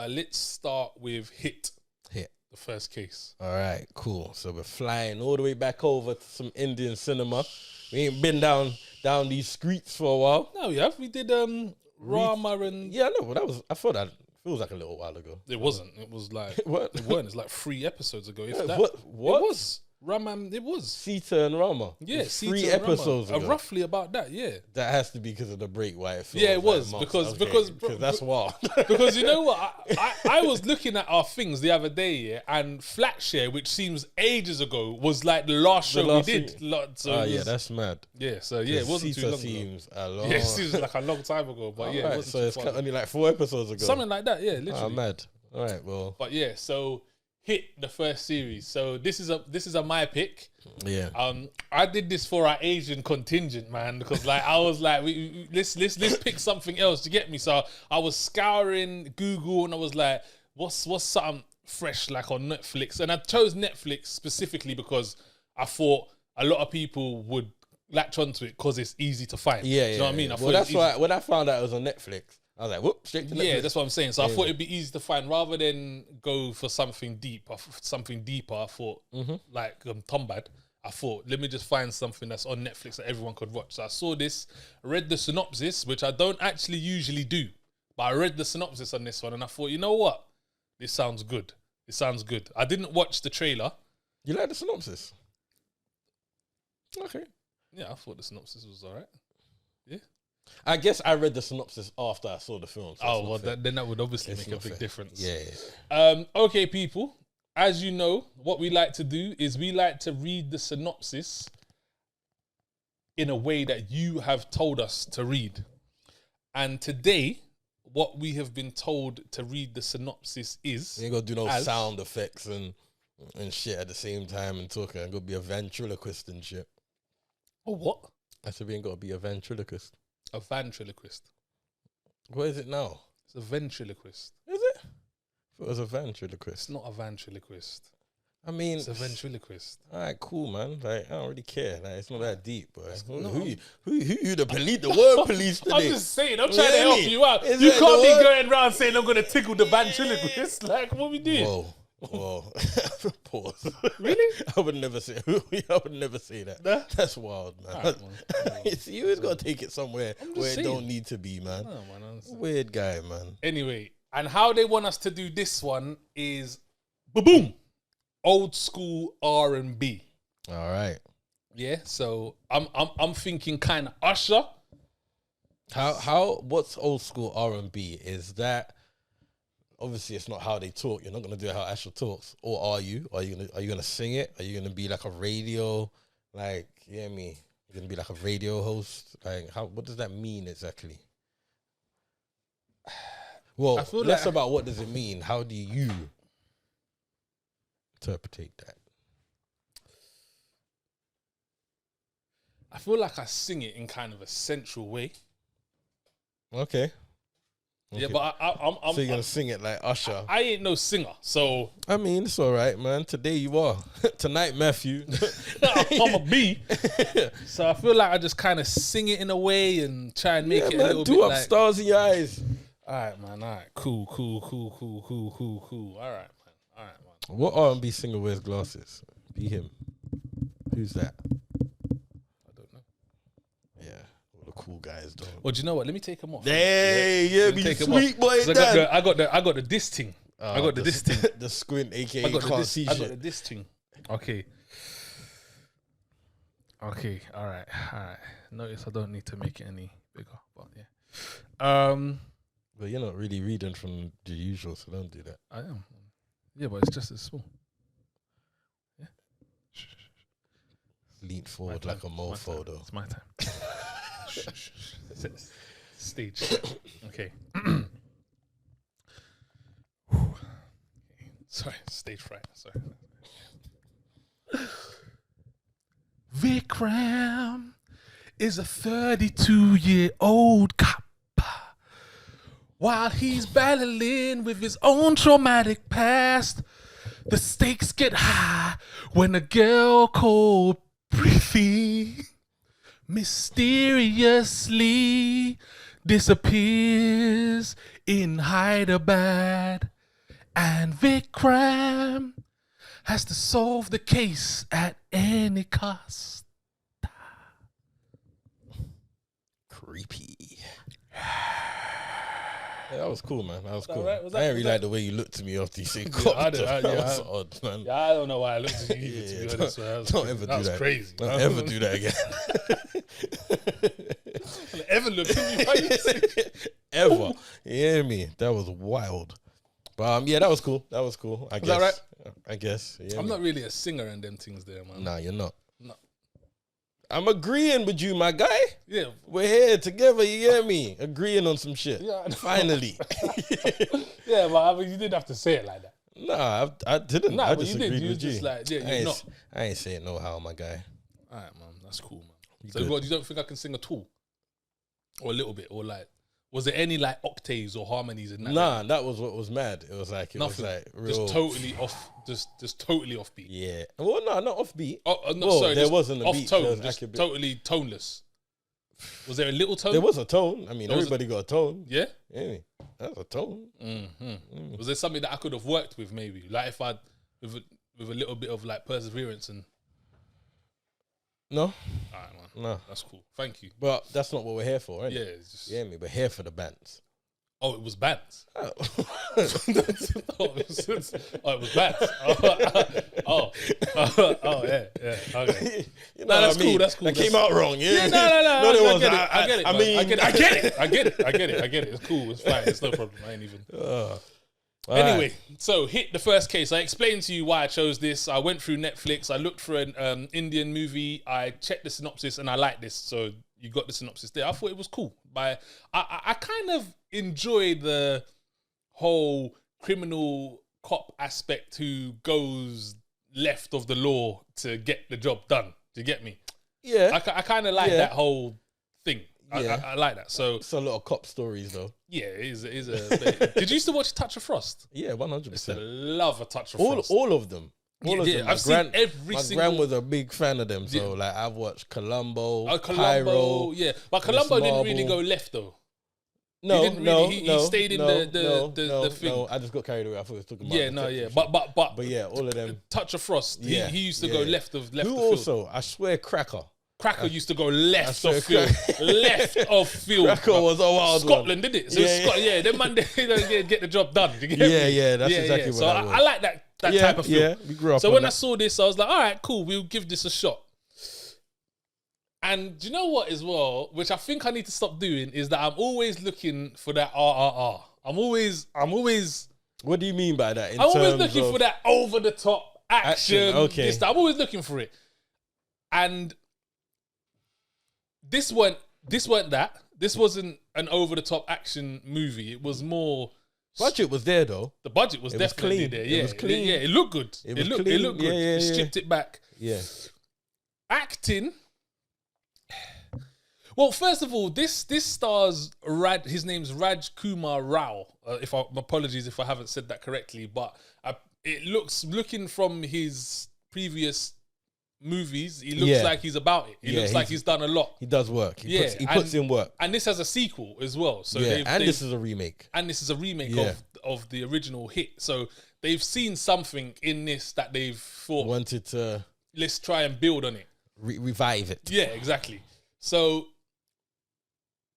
Let's start with Hit. Hit. The first case. All right, cool. So we're flying all the way back over to some Indian cinema. We ain't been down these streets for a while. No, yeah, we did Rama and Yeah, no, but I thought that feels like a little while ago. it wasn't. It was like What? it weren't. It's like 3 episodes ago. If Yeah, that. what? It was Raman. It was. Sita and Rama. Yeah, three Sita and Rama. episodes ago. Roughly about that. Yeah. That has to be because of the break. Why it feels Yeah, it was, like because- months. because- because that's wild. Because you know what, I was looking at our things the other day, yeah, and Flatshare, which seems ages ago, was like the last show last we did. So it Yeah, was- that's mad. yeah. So yeah, it wasn't Sita too long ago. seems a long. Yeah, it seems like a long time ago, but yeah, it Alright, wasn't so too it's far. only like 4 episodes ago. Something like that. Yeah, literally. mad. All right, well, But yeah, so Hit the first series. So this is a my pick. yeah. I did this for our Asian contingent, man, because like I was like, let's pick something else to get me. So I was scouring Google and I was like, what's something fresh like on Netflix? And I chose Netflix specifically because I thought a lot of people would latch onto it because it's easy to find. Yeah, Do you know what I mean? I Well, thought that's it was why when I found out it was on Netflix, I was like, whoop, straight to Netflix. Yeah, that's what I'm saying. So I thought it'd be easy to find rather than go for something deep. Something deeper. I thought like Tombad. I thought let me just find something that's on Netflix that everyone could watch. So I saw this, read the synopsis, which I don't actually usually do, but I read the synopsis on this one and I thought, you know what, this sounds good. It sounds good. I didn't watch the trailer. You like the synopsis? Okay. Yeah, I thought the synopsis was alright. Yeah. I guess I read the synopsis after I saw the film. So Oh well, then that would obviously It's make a not big fair. difference. Yeah. Okay, people. As you know, what we like to do is we like to read the synopsis in a way that you have told us to read. And today, what we have been told to read the synopsis is... You ain't gonna do no As- sound effects and shit at the same time and talking. I'm gonna be a ventriloquist and shit. Oh, what? I said we ain't gotta be a ventriloquist. A ventriloquist. What is it now? It's a ventriloquist. Is it? It was a It's ventriloquist. not a ventriloquist. I mean, It's a ventriloquist. all right, cool, man. Like, I don't really care. Like, it's not that deep, boy. No, Who you the police, the word police today? I'm just saying, I'm trying to Hear help me? you out. Is You it can't the be word? going around saying I'm going to tickle the ventriloquist. Like, what we doing? Whoa. Pause. Really? I would never say that. Nah? That's wild, man. Alright, man. See, you always gotta take it somewhere just where saying. it don't need to be, man. Oh, man, honestly. Weird guy, man. Anyway, and how they want us to do this one is boom, old school R&B. All right. Yeah, so I'm thinking kind of Usher. What's old school R&B? Is that obviously it's not how they talk. You're not gonna do it how Asher talks, or are you? Are you gonna sing it? Are you gonna be like a radio, like you know what I mean? You're gonna be like a radio host. Like how? What does that mean exactly? Well, I feel less like- about what does it mean. How do you interpret that? I feel like I sing it in kind of a sensual way. Okay. Yeah, but I'm So you're gonna sing it like Usher? I ain't no singer, so I mean, it's all right, man. Today you are. Tonight, Matthew. I'm a B. So I feel like I just kind of sing it in a way and try and make Yeah, it a man. little Do bit up like. stars in your eyes. All right, man. All right, cool. All right, man. What R&B singer wears glasses? Be him. Who's that? I don't know. Yeah, all the cool guys don't. Well, do you know what? Let me take them off. Hey, yeah, Let me be take 'em sweet off. boy. 'Cause I got the disc thing. I got the disc thing. The squint, aka I got can't the see disc. I got the shit. disc thing. Okay. All right. Notice I don't need to make it any bigger, but yeah. But you're not really reading from the usual, so don't do that. I am. Yeah, but it's just as small. Yeah. Lean forward like a mofo, though. It's my time. Stage. Okay. Sorry, stage fright. Sorry. Vikram is a 32-year-old cop. While he's battling with his own traumatic past, the stakes get high when a girl called Preethi mysteriously disappears in Hyderabad, and Vikram has to solve the case at any cost. Creepy. Yeah, that was cool, man. That was cool. Right? I didn't really like the way you looked at me after you said I cop. did, That was odd, man. Yeah, I don't know why I looked at you either, to be honest. Don't ever do that. Crazy. Don't ever do that again. Ever looked at me? Why you say? Ever. You hear me? That was wild. But yeah, that was cool. That was cool. I guess. That right? I guess. Yeah, I'm not really a singer and them things there, man. Nah, you're not. No. I'm agreeing with you, my guy. Yeah. We're here together, you hear me? Agreeing on some shit. Yeah. Finally. Yeah, but I mean, you didn't have to say it like that. Nah, I didn't. Nah, I but just you did. agreed You with just you. like, yeah, you're not. I ain't saying no how, my guy. All right, man. That's cool, man. You So good? what, you don't think I can sing at all? Or a little bit? Or like, was there any like octaves or harmonies in that? Nah, that was what was mad. It was like, Nothing. was like real. Just totally off, just totally offbeat. Yeah. Well, no, not offbeat. Oh, no, Well, sorry, there just wasn't a off beat, tone, there was just like a bit- totally toneless. Was there a little tone? There was a tone. I mean, There was everybody got a tone. Yeah. Yeah, that's a tone. Was there something that I could have worked with, maybe, like if I, with a little bit of like perseverance and. No, All right, man. no. That's cool. Thank you. But that's not what we're here for, right? Yeah. It's just, Yeah, me. We're here for the bands. Oh, it was bands. Oh. It was bands. Oh, yeah. Okay. You No, that's what I mean? cool. That's cool. That came out wrong. Yeah, No. it was. I get it. I man. mean, I get it. I get it. It's cool. It's fine. It's no problem. I ain't even. Anyway, so hit the first case. I explained to you why I chose this. I went through Netflix. I looked for an Indian movie. I checked the synopsis and I liked this. So you got the synopsis there. I thought it was cool. I kind of enjoy the whole criminal cop aspect who goes left of the law to get the job done. Do you get me? Yeah, I kind of like that whole thing. Yeah. I like that. So it's a lot of cop stories, though. yeah, it is a. Did you used to watch Touch of Frost? Yeah, 100%. I used to love a Touch of Frost. All of them. All of them. I've seen every my single. gran was a big fan of them, so like I've watched Columbo, Columbo, Pyro. yeah, but Columbo didn't really Marble. go left though. No, didn't really- he stayed in the thing. No, I just got carried away. I thought it was talking about. Yeah, no, yeah, but yeah, all of them. Touch of Frost. Yeah, he used to yeah. go left Who the field. also? I swear, Cracker. Cracker used to go left I of swear field. Left of field. Cracker was a wild Scotland, did it? So Yeah, them man, they don't get the job done. You get Yeah, me? yeah, that's exactly what So that was. I like that type of film. Yeah, we grew up. So on when I that. saw this, I was like, all right, cool, we'll give this a shot. And do you know what as well, which I think I need to stop doing, is that I'm always looking for that RRR. I'm always What do you mean by that? I'm always looking for that over the top action. okay. I'm always looking for it. And this weren't that. This wasn't an over the top action movie. It was more. Budget was there though. The budget was definitely clean. there. It Yeah, was clean. Yeah, it looked good. It was looked clean. good. Yeah, It stripped it back. Yeah. Acting. Well, first of all, this stars his name's Raj Kumar Rao. Apologies if I haven't said that correctly, but it looking from his previous movies, he looks like he's about it. He looks like he's done a lot. He does work. He puts in work. And this has a sequel as well. So this is a remake. And this is a remake of the original hit. So they've seen something in this that they've thought Wanted to let's try and build on it. revive it. Yeah, exactly. So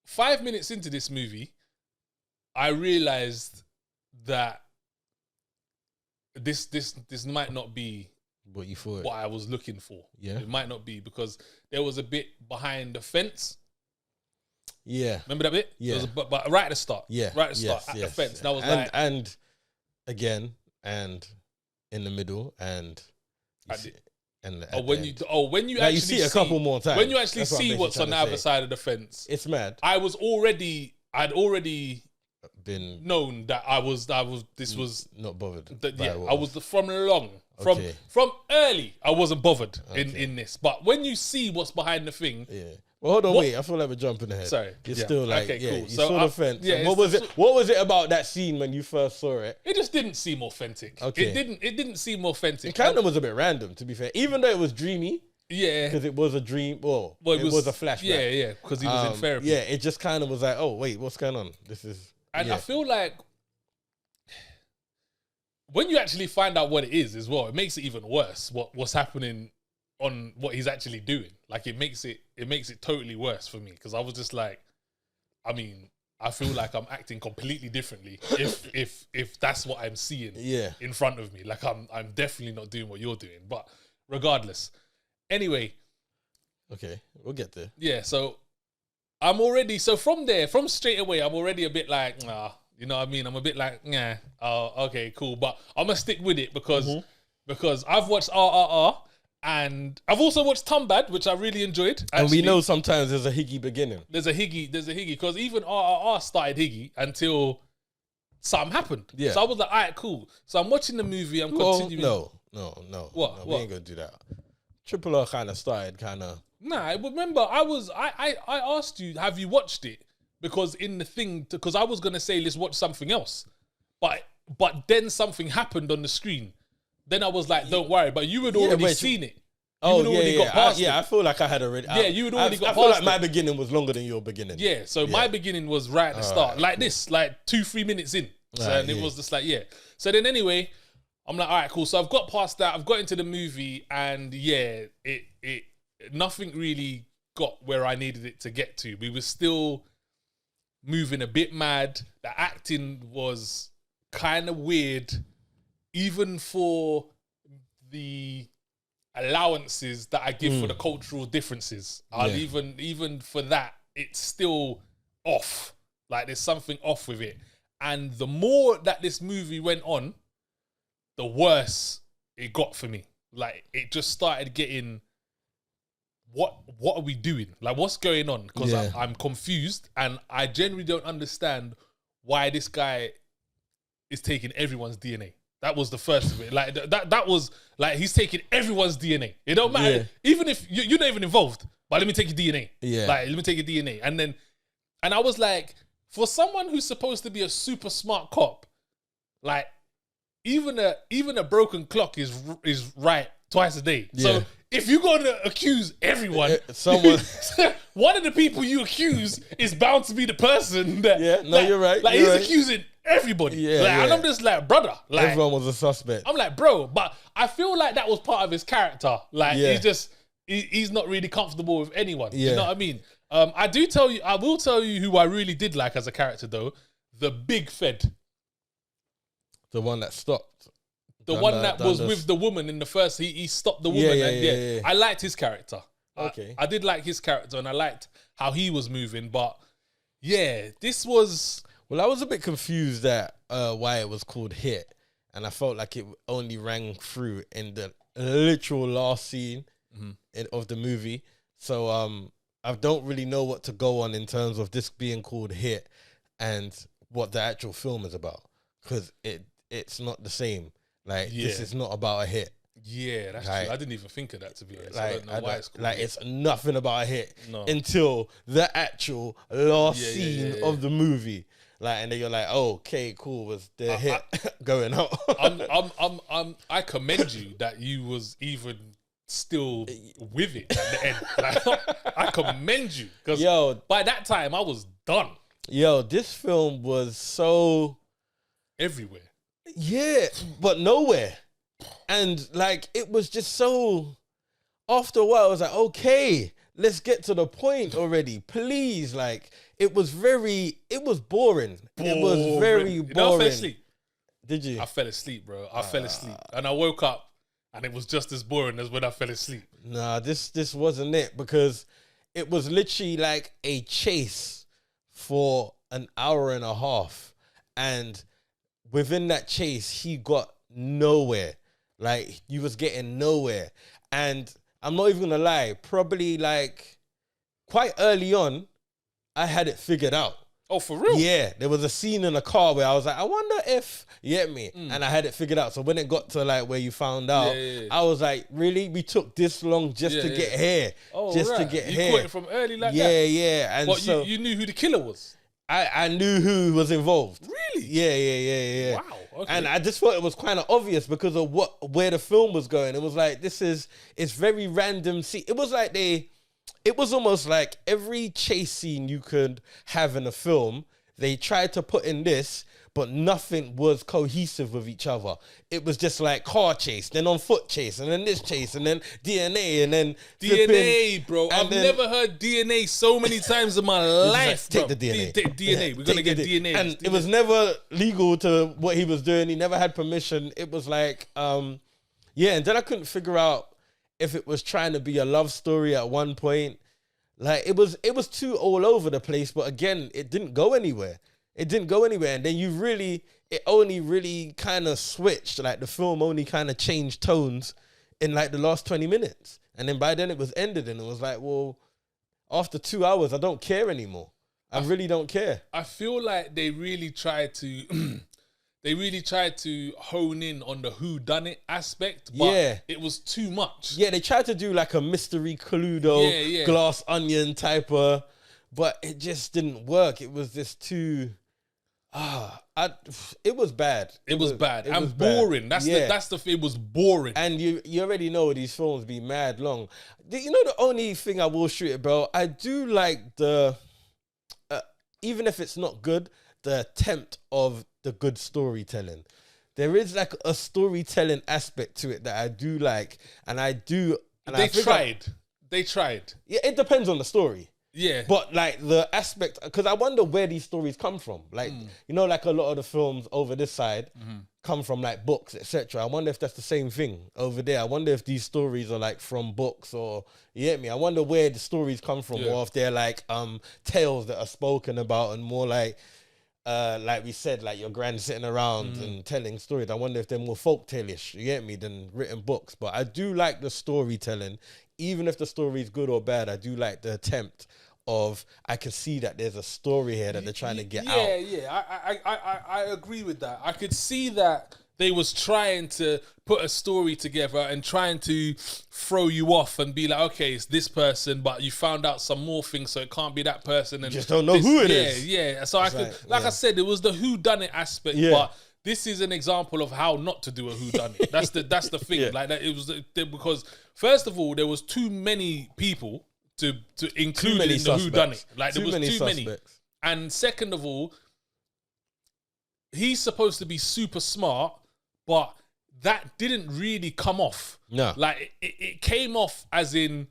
5 minutes into this movie, I realized that this might not be What you thought? what I was looking for. Yeah. It might not be, because there was a bit behind the fence. Yeah. Remember that bit? Yeah. But right at the start. Yeah. Right at the start, at the fence. And I was like... And again, and in the middle, and... when you now actually you see it a couple more times. When you actually That's what I'm see what's basically on the trying to other say. side of the fence, It's mad. I'd already Been known that this was not bothered. I was from early. I wasn't bothered in this, but when you see what's behind the thing, Yeah. Well, hold on, wait. I feel like we're jumping ahead. Sorry. You're Yeah. still like, Okay, yeah, cool. you So, saw the fence. yeah, And what was it about that scene when you first saw it? it just didn't seem authentic. Okay. It didn't seem authentic. It kind of was a bit random, to be fair. Even though it was dreamy, Yeah. Because it was a dream. Well, it was a flashback. Yeah, because he was in therapy. Yeah, it just kind of was like, oh, wait, what's going on? And I feel like when you actually find out what it is as well, it makes it even worse what's happening on what he's actually doing. Like it makes it totally worse for me, because I was just like, I mean, I feel like I'm acting completely differently if that's what I'm seeing in front of me. Like I'm definitely not doing what you're doing. But regardless. Anyway. Okay, we'll get there. Yeah, so I'm already, from straight away, I'm already a bit like, nah, you know what I mean? I'm a bit like, nah, okay, cool. But I'm going to stick with it because I've watched RRR. And I've also watched Tumbad, which I really enjoyed. Actually. And we know sometimes there's a Higgy beginning. There's a Higgy, because even RRR started Higgy until something happened. Yeah. So I was like, all right, cool. So I'm watching the movie. I'm continuing. No. What? We ain't gonna do that. Triple R kind of started Nah, remember, I asked you, have you watched it? Because because I was gonna say let's watch something else, but then something happened on the screen. Then I was like, don't worry. But you had already seen it. Got past it. I feel like I had already. Yeah, you had already got past it. I feel like my beginning was longer than your beginning. Yeah, so my beginning was right at the start. Like this, like 2-3 minutes in. And it was just like, yeah. So then anyway, I'm like, all right, cool. So I've got past that. I've got into the movie, and yeah, it nothing really got where I needed it to get to. We were still moving a bit mad. The acting was kind of weird. Even for the allowances that I give for the cultural differences, even for that, it's still off. Like there's something off with it. And the more that this movie went on, the worse it got for me. Like it just started getting, what are we doing? Like what's going on? Because I'm confused, and I genuinely don't understand why this guy is taking everyone's DNA. That was the first of it. Like that was like he's taking everyone's DNA. It don't matter, even if you're not even involved. But let me take your DNA. Yeah, like let me take your DNA. And I was like, for someone who's supposed to be a super smart cop, like even a broken clock is right twice a day. Yeah. So if you're gonna accuse everyone, someone, one of the people you accuse is bound to be the person that. Yeah, no, you're right. Like he's accusing everybody. Yeah, and I'm just like, brother. Like, everyone was a suspect. I'm like, bro, but I feel like that was part of his character. Like he's not really comfortable with anyone. Yeah. You know what I mean? I will tell you who I really did like as a character though. The big Fed. The one that stopped. The one that was with the woman in the first, he stopped the woman. Yeah. I liked his character. Okay. I did like his character, and I liked how he was moving, but yeah, this was... Well, I was a bit confused at why it was called Hit, and I felt like it only rang through in the literal last scene of the movie. So I don't really know what to go on in terms of this being called Hit and what the actual film is about, because it's not the same. Like this is not about a hit. Yeah, that's true. I didn't even think of that, to be honest. I don't know why it's called it's nothing about a hit until the actual last scene of the movie. Like, and then you're like, oh, okay, cool. Was the hit going out? I commend you that you was even still with it at the end. Like, I commend you, because by that time I was done. Yo, this film was so everywhere. Yeah, but nowhere. And like it was just so, after a while I was like, okay, let's get to the point already, please. Like it was boring. It was very boring. You know, I fell asleep. Did you? I fell asleep, bro. I fell asleep. And I woke up and it was just as boring as when I fell asleep. Nah, this wasn't it, because it was literally like a chase for an hour and a half, and within that chase, he got nowhere. Like, you was getting nowhere. And I'm not even gonna lie, probably like quite early on, I had it figured out. Oh, for real? Yeah, there was a scene in a car where I was like, I wonder if, you get me? And I had it figured out. So when it got to like where you found out, I was like, really? We took this long just to get here? Oh, just right. to get you here? You caught it from early like that? Yeah. And what, so you knew who the killer was? I knew who was involved. Really? Yeah. Wow. Okay. And I just thought it was kind of obvious because of where the film was going. It was like, it's very random. See, it was almost like every chase scene you could have in a film, they tried to put in this, but nothing was cohesive with each other. It was just like car chase, then on foot chase, and then this chase, and then DNA, and then DNA, bro. I've never heard DNA so many times in my life. Take the DNA. DNA. We're gonna get DNA. And it was never legal to what he was doing. He never had permission. It was like, and then I couldn't figure out if it was trying to be a love story at one point. Like it was too all over the place. But again, it didn't go anywhere. And then it only really kind of switched. Like the film only kind of changed tones in like the last 20 minutes. And then by then it was ended. And it was like, well, after 2 hours, I don't care anymore. I really don't care. I feel like they really tried to hone in on the whodunit aspect, but it was too much. Yeah, they tried to do like a mystery Cluedo, glass onion type of, but it just didn't work. It was just too... it was bad. It was bad and boring. That's the it was boring. And you already know these films be mad long. You know the only thing I will shoot it, bro. I do like the even if it's not good, the attempt of the good storytelling. There is like a storytelling aspect to it that I do like, and I do. And they tried. Yeah, it depends on the story. Yeah. But like the aspect, because I wonder where these stories come from. Like, you know, like a lot of the films over this side come from like books, etc. I wonder if that's the same thing over there. I wonder if these stories are like from books or, you get me? I wonder where the stories come from, or if they're like tales that are spoken about and more like we said, like your grand sitting around and telling stories. I wonder if they're more folktale-ish, you get me, than written books. But I do like the storytelling. Even if the story is good or bad, I do like the attempt of, I can see that there's a story here that they're trying to get out. Yeah. I agree with that. I could see that they was trying to put a story together and trying to throw you off and be like, okay, it's this person, but you found out some more things, so it can't be that person. And you just don't know who it is. Yeah. So it's I said, it was the whodunit aspect, but this is an example of how not to do a whodunit. That's the thing. Like that, it was because first of all, there was too many people to include in the whodunit. Like there was too many. And second of all, he's supposed to be super smart, but that didn't really come off. No, like it came off as in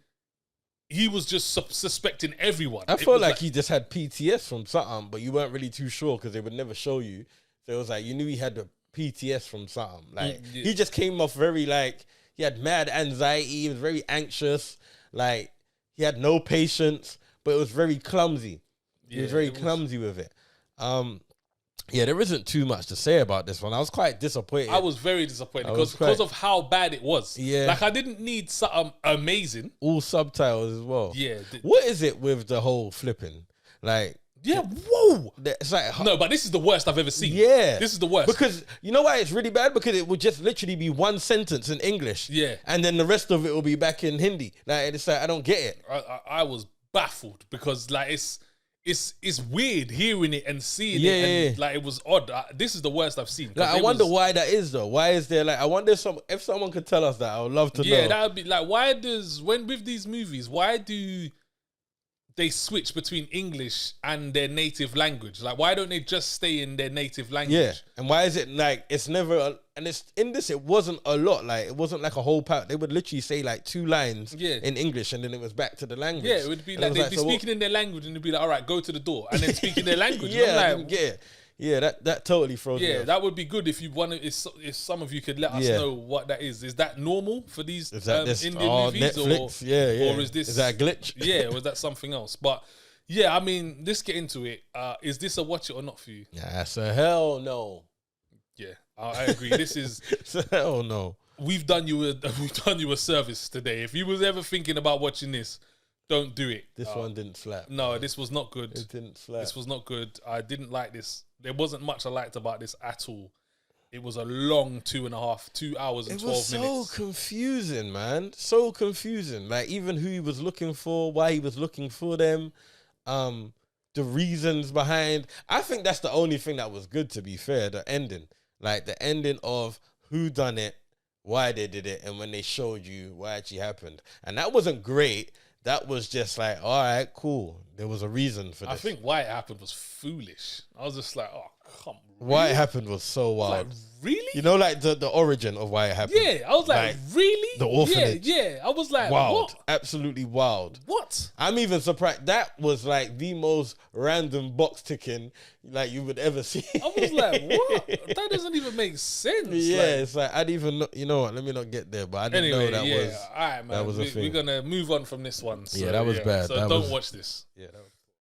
he was just suspecting everyone. I felt like he just had PTS from something, but you weren't really too sure because they would never show you. So it was like, you knew he had the PTS from something. Like, he just came off very, like, he had mad anxiety. He was very anxious. Like, he had no patience, but it was very clumsy. He was very clumsy with it. There isn't too much to say about this one. I was quite disappointed. I was very disappointed because of how bad it was. Yeah. Like, I didn't need something amazing. All subtitles as well. Yeah. What is it with the whole flipping? Like, yeah, whoa. It's like, no, but this is the worst I've ever seen. Yeah. This is the worst. Because, you know why it's really bad? Because it would just literally be one sentence in English. Yeah. And then the rest of it will be back in Hindi. Like, it's like, I don't get it. I was baffled because, like, it's weird hearing it and seeing it. And, like, it was odd. This is the worst I've seen. Like, I wonder why that is, though. Why is there, like, I wonder if someone could tell us that. I would love to know. Yeah, that would be, like, with these movies, why do they switch between English and their native language? Like, why don't they just stay in their native language? Yeah, and why is it like it's never? And it's in this. It wasn't a lot. Like, it wasn't like a whole part. They would literally say like 2 lines in English, and then it was back to the language. Yeah, it would be like they'd be speaking in their language, and they'd be like, "All right, go to the door," and then speak in their language. Yeah, that totally froze me. Yeah, that would be good if you want to. If some of you could let us know what that is. Is that normal for these Indian movies, Netflix? Or is that a glitch? Yeah, or is that something else? But yeah, I mean, let's get into it. Is this a watch it or not for you? Yeah, that's a hell no. Yeah, I agree. This is it's a hell no. We've done you a service today. If you was ever thinking about watching this, don't do it. This one didn't slap. No, this was not good. It didn't slap. This was not good. I didn't like this. There wasn't much I liked about this at all. It was a long 2 hours and 12 minutes. It was so confusing, man. So confusing. Like, even who he was looking for, why he was looking for them. the reasons behind. I think that's the only thing that was good, to be fair, the ending. Like the ending of who done it, why they did it, and when they showed you what actually happened. And that wasn't great. That was just like, all right, cool. There was a reason for this. I think why it happened was foolish. I was just like, oh, come on. Why it happened was so wild. Like, really? You know, like the origin of why it happened. Yeah, I was like really? The orphanage. Yeah. I was like, Wild. what? Absolutely wild. What? I'm even surprised. That was like the most random box ticking like you would ever see. I was like, what? That doesn't even make sense. Yeah, like, it's like I didn't even know. You know what? Let me not get there. But I didn't know that was. All right, man. That was a thing. We're gonna move on from this one. So, Yeah, that was bad. So that don't was, watch this. Yeah, that was.